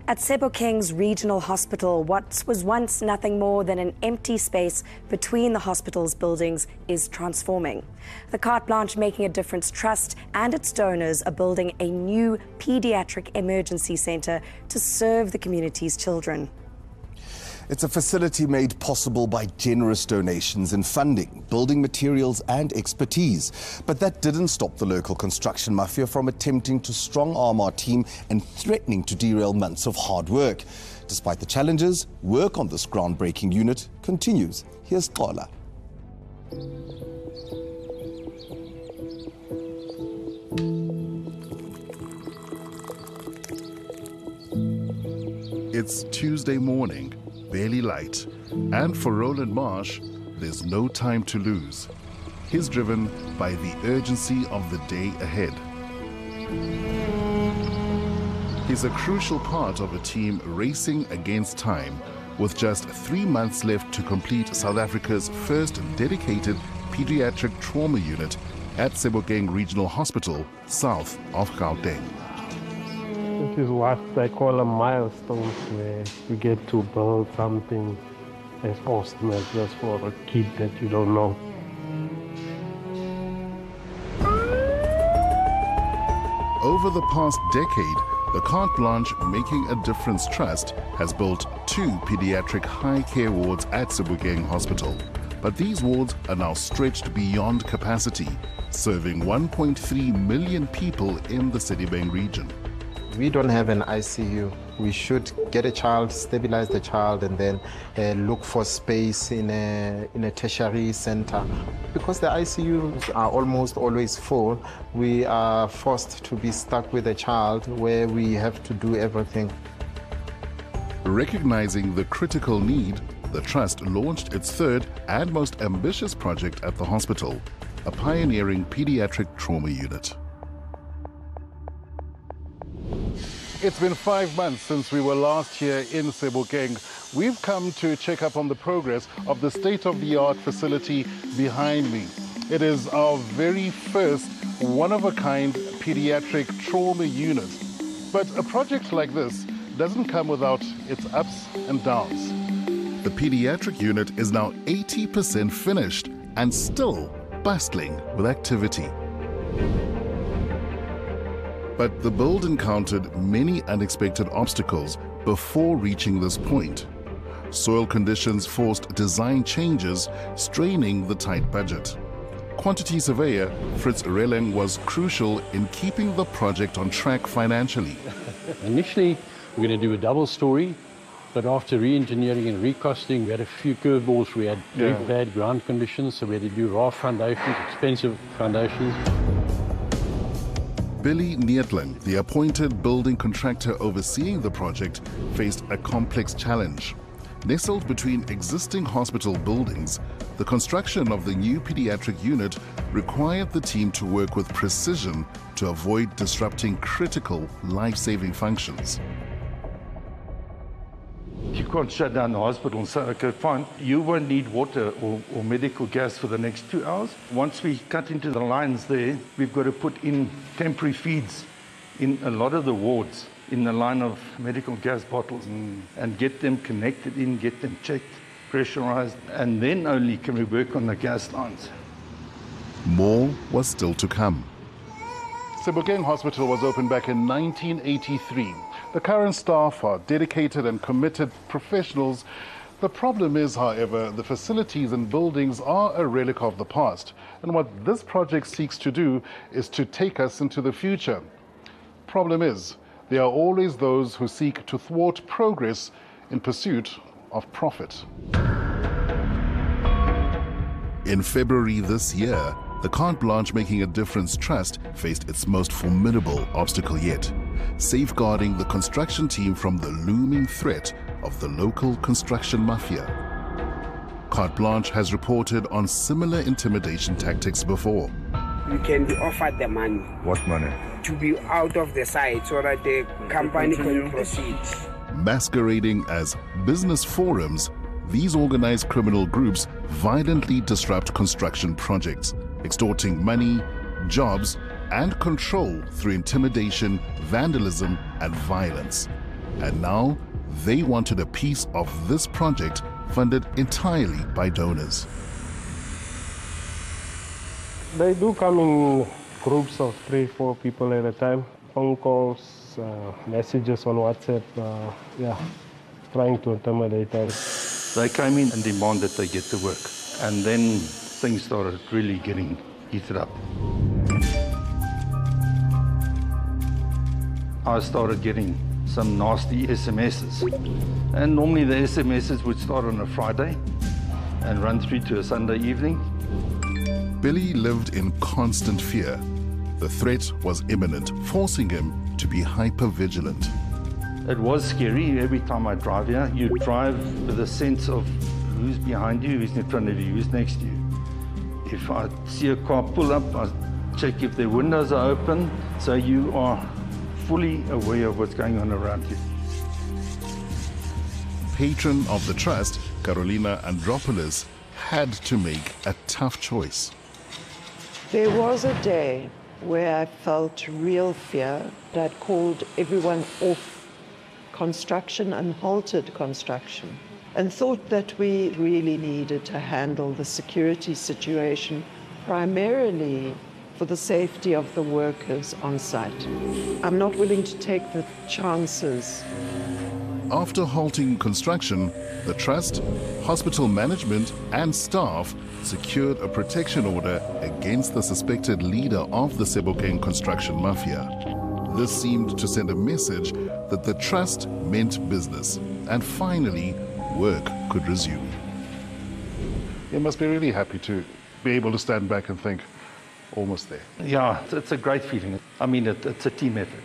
At Sebokeng's regional hospital, what was once nothing more than an empty space between the hospital's buildings is transforming. The Carte Blanche Making a Difference Trust and its donors are building a new paediatric emergency centre to serve the community's children. It's a facility made possible by generous donations and funding, building materials and expertise. But that didn't stop the local construction mafia from attempting to strong-arm our team and threatening to derail months of hard work. Despite the challenges, work on this groundbreaking unit continues. Here's 𝗀𝗶𝗴𝗶𝗴𝗆. It's Tuesday morning, barely light, and for Roland Marsh, there's no time to lose. He's driven by the urgency of the day ahead. He's a crucial part of a team racing against time, with just 3 months left to complete South Africa's first dedicated pediatric trauma unit at Sebokeng Regional Hospital, south of Gauteng. This is what I call a milestone, where you get to build something as awesome as this for a kid that you don't know. Over the past decade, the Carte Blanche Making a Difference Trust has built 2 pediatric high-care wards at Sebokeng Hospital. But these wards are now stretched beyond capacity, serving 1.3 million people in the Sedibeng region. We don't have an ICU. We should get a child, stabilize the child, and then look for space in a tertiary center. Because the ICUs are almost always full, we are forced to be stuck with a child where we have to do everything. Recognizing the critical need, the Trust launched its third and most ambitious project at the hospital, a pioneering pediatric trauma unit. It's been 5 months since we were last here in Sebokeng. We've come to check up on the progress of the state-of-the-art facility behind me. It is our very first one-of-a-kind pediatric trauma unit. But a project like this doesn't come without its ups and downs. The pediatric unit is now 80% finished and still bustling with activity. But the build encountered many unexpected obstacles before reaching this point. Soil conditions forced design changes, straining the tight budget. Quantity surveyor Fritz Releng was crucial in keeping the project on track financially. Initially, we're going to do a double story, but after re-engineering and recosting, we had a few curveballs. We had very bad ground conditions, so we had to do raw foundations, expensive foundations. Billy Neetling, the appointed building contractor overseeing the project, faced a complex challenge. Nestled between existing hospital buildings, the construction of the new pediatric unit required the team to work with precision to avoid disrupting critical life-saving functions. You can't shut down the hospital and say, okay, fine, you won't need water or medical gas for the next 2 hours. Once we cut into the lines there, we've got to put in temporary feeds in a lot of the wards in the line of medical gas bottles and get them connected in, get them checked, pressurized, and then only can we work on the gas lines. More was still to come. Sebokeng Hospital was opened back in 1983. The current staff are dedicated and committed professionals. The problem is, however, the facilities and buildings are a relic of the past. And what this project seeks to do is to take us into the future. Problem is, there are always those who seek to thwart progress in pursuit of profit. In February this year, the Carte Blanche Making a Difference Trust faced its most formidable obstacle yet, safeguarding the construction team from the looming threat of the local construction mafia. Carte Blanche has reported on similar intimidation tactics before. You can be offered the money. What money? To be out of the site so that the company can proceed. Masquerading as business forums, these organized criminal groups violently disrupt construction projects, extorting money, jobs, and control through intimidation, vandalism, and violence. And now they wanted a piece of this project funded entirely by donors. They do come in groups of 3-4 people at a time. Phone calls, messages on WhatsApp, trying to intimidate us. They came in and demanded they get to work. And then things started really getting heated up. I started getting some nasty SMSs. And normally the SMSs would start on a Friday and run through to a Sunday evening. Billy lived in constant fear. The threat was imminent, forcing him to be hyper-vigilant. It was scary. Every time I drive here, you drive with a sense of who's behind you, who's in front of you, who's next to you. If I see a car pull up, I check if their windows are open, so you are fully aware of what's going on around you. Patron of the trust, 𝗀𝗃𝗀𝗶𝗴𝗶, had to make a tough choice. There was a day where I felt real fear that called everyone off construction and halted construction, and thought that we really needed to handle the security situation primarily for the safety of the workers on site. I'm not willing to take the chances. After halting construction, the trust, hospital management and staff secured a protection order against the suspected leader of the Sebokeng construction mafia. This seemed to send a message that the trust meant business, and finally, work could resume. You must be really happy to be able to stand back and think, almost there. Yeah, it's a great feeling. I mean, it's a team effort.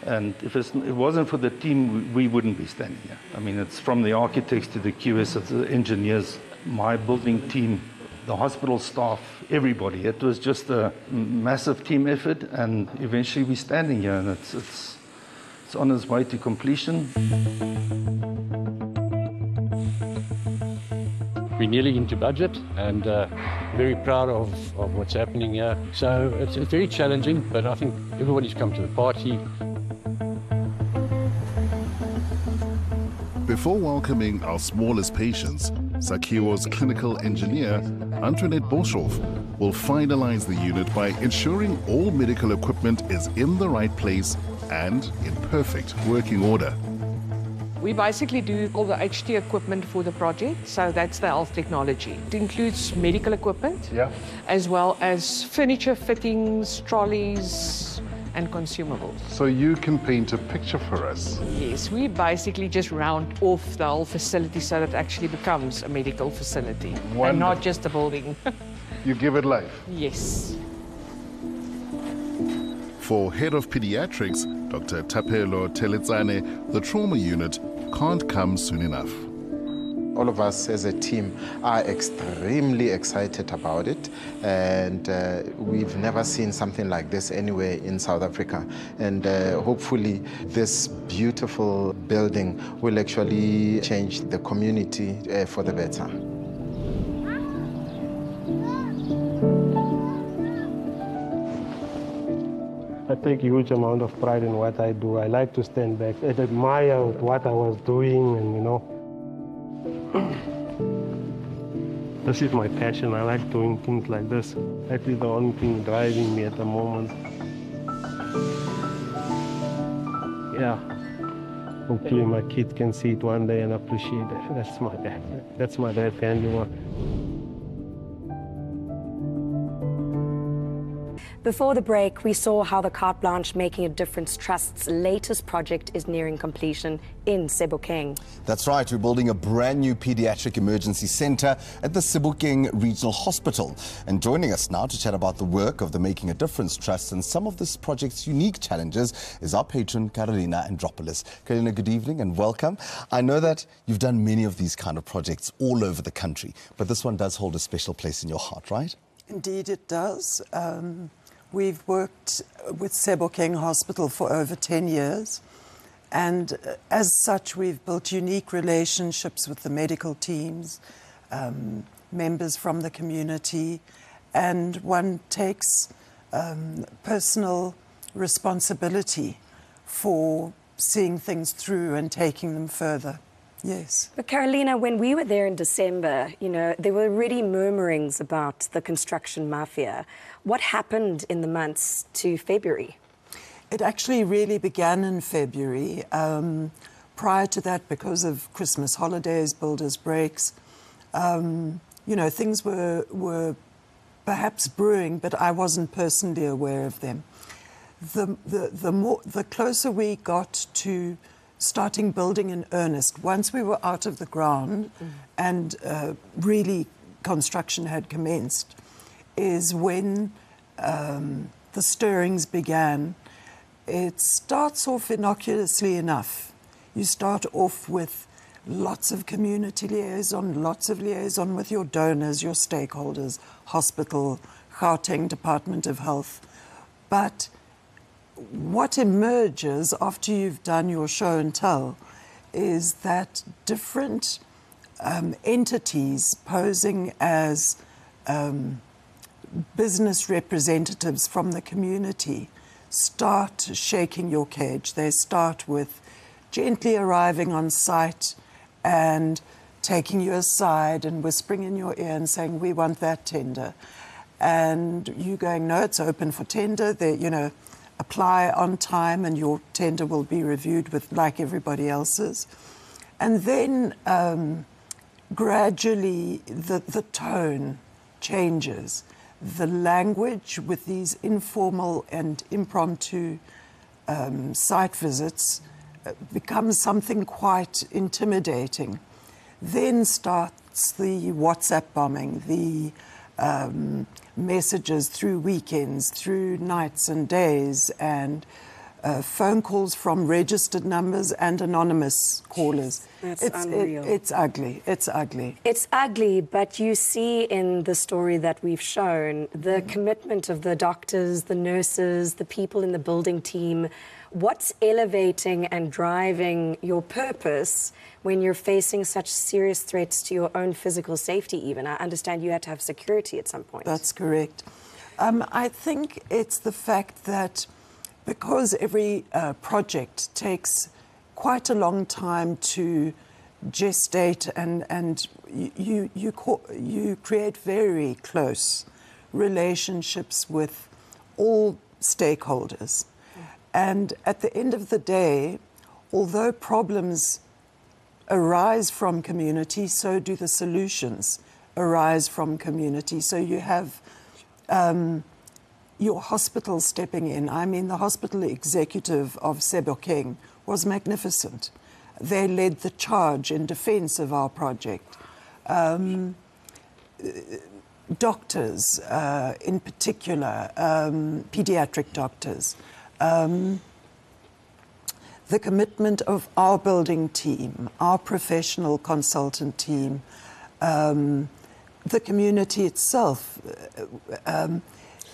And if it wasn't for the team, we wouldn't be standing here. I mean, it's from the architects to the QS, of the engineers, my building team, the hospital staff, everybody. It was just a massive team effort, and eventually we're standing here, and it's on its way to completion. We're nearly into budget and very proud of what's happening here. So it's very challenging, but I think everybody's come to the party. Before welcoming our smallest patients, 𝗀𝗃𝗀𝗆's clinical engineer, Antoinette Boshoff, will finalize the unit by ensuring all medical equipment is in the right place and in perfect working order. We basically do all the HT equipment for the project, so that's the health technology. It includes medical equipment, as well as furniture, fittings, trolleys, and consumables. So you can paint a picture for us. Yes, we basically just round off the whole facility so that it actually becomes a medical facility, and not just a building. You give it life. Yes. For head of pediatrics, Dr. Thapelo Teletsane, the trauma unit can't come soon enough. All of us as a team are extremely excited about it, and we've never seen something like this anywhere in South Africa. And hopefully this beautiful building will actually change the community for the better. I take a huge amount of pride in what I do. I like to stand back and admire what I was doing, and you know, this is my passion. I like doing things like this. That is the only thing driving me at the moment. Yeah. Hopefully my kids can see it one day and appreciate it. That's my dad. That's my dad handiwork. Before the break, we saw how the Carte Blanche Making a Difference Trust's latest project is nearing completion in Sebokeng. That's right, we're building a brand new paediatric emergency centre at the Sebokeng Regional Hospital. And joining us now to chat about the work of the Making a Difference Trust and some of this project's unique challenges is our patron, 𝗀𝗃𝗀𝗃𝗀𝗃𝗀𝗃. 𝗀𝗃𝗀𝗃, good evening and welcome. I know that you've done many of these kind of projects all over the country, but this one does hold a special place in your heart, right? Indeed it does. We've worked with Sebokeng Hospital for over 10 years, and as such we've built unique relationships with the medical teams, members from the community, and one takes personal responsibility for seeing things through and taking them further. Yes. But Carolina, when we were there in December, you know, there were already murmurings about the construction mafia. What happened in the months to February? It actually really began in February. Prior to that, because of Christmas holidays, builders' breaks, you know, things were perhaps brewing, but I wasn't personally aware of them. The closer we got to starting building in earnest, once we were out of the ground and really construction had commenced, is when the stirrings began. It starts off innocuously enough. You start off with lots of community liaison, lots of liaison with your donors, your stakeholders, hospital, Gauteng Department of Health. But what emerges after you've done your show and tell is that different entities posing as business representatives from the community start shaking your cage. They start with gently arriving on site and taking you aside and whispering in your ear and saying, we want that tender. And you going, no, it's open for tender. They, you know, apply on time and your tender will be reviewed with like everybody else's. And then gradually the tone changes. The language with these informal and impromptu site visits becomes something quite intimidating. Then starts the WhatsApp bombing, the messages through weekends, through nights and days, and phone calls from registered numbers and anonymous callers. That's unreal. It's ugly. It's ugly. It's ugly, but you see in the story that we've shown the commitment of the doctors, the nurses, the people in the building team. What's elevating and driving your purpose when you're facing such serious threats to your own physical safety even? I understand you had to have security at some point. That's correct. I think it's the fact that because every project takes quite a long time to gestate and you create very close relationships with all stakeholders. And at the end of the day, although problems arise from community, so do the solutions arise from community. So you have your hospital stepping in. I mean, the hospital executive of Sebokeng was magnificent. They led the charge in defense of our project. Doctors, in particular, paediatric doctors. The commitment of our building team, our professional consultant team, the community itself.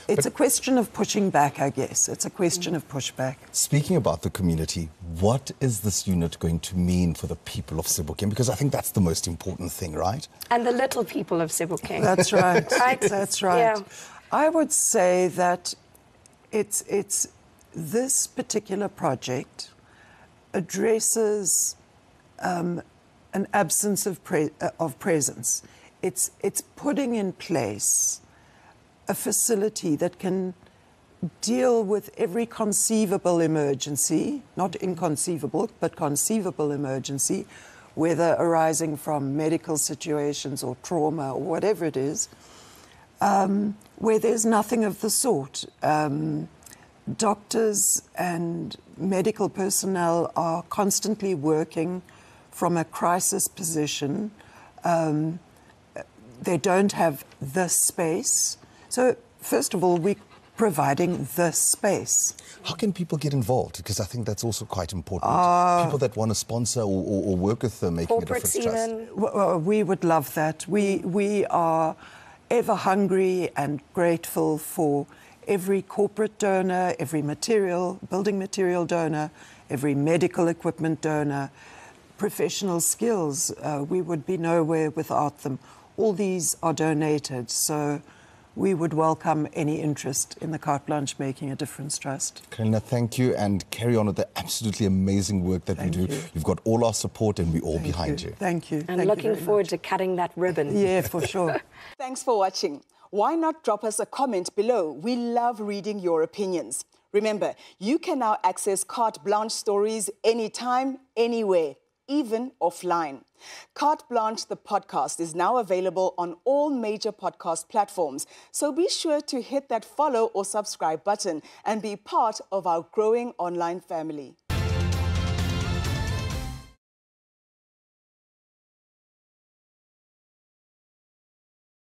It's a question of pushing back, I guess. It's a question of pushback. Speaking about the community, what is this unit going to mean for the people of Sebokeng? Because I think that's the most important thing, right? And the little people of Sebokeng. That's right. Right? That's right. Yeah. I would say that it's this particular project addresses an absence of presence. It's putting in place a facility that can deal with every conceivable emergency, not inconceivable, but conceivable emergency, whether arising from medical situations or trauma or whatever it is, where there's nothing of the sort. Doctors and medical personnel are constantly working from a crisis position. They don't have the space. So, first of all, we're providing the space. How can people get involved? Because I think that's also quite important. People that want to sponsor or work with them, making a difference. We would love that. We are ever hungry and grateful for every corporate donor, every building material donor, every medical equipment donor, professional skills. We would be nowhere without them. All these are donated, so we would welcome any interest in the Carte Blanche Making a Difference Trust. Karina, thank you, and carry on with the absolutely amazing work that you do. You've got all our support and we're all behind you. Thank you. And looking forward to cutting that ribbon. Yeah, for sure. Thanks for watching. Why not drop us a comment below? We love reading your opinions. Remember, you can now access Carte Blanche stories anytime, anywhere, even offline. Carte Blanche, the podcast, is now available on all major podcast platforms. So be sure to hit that follow or subscribe button and be part of our growing online family.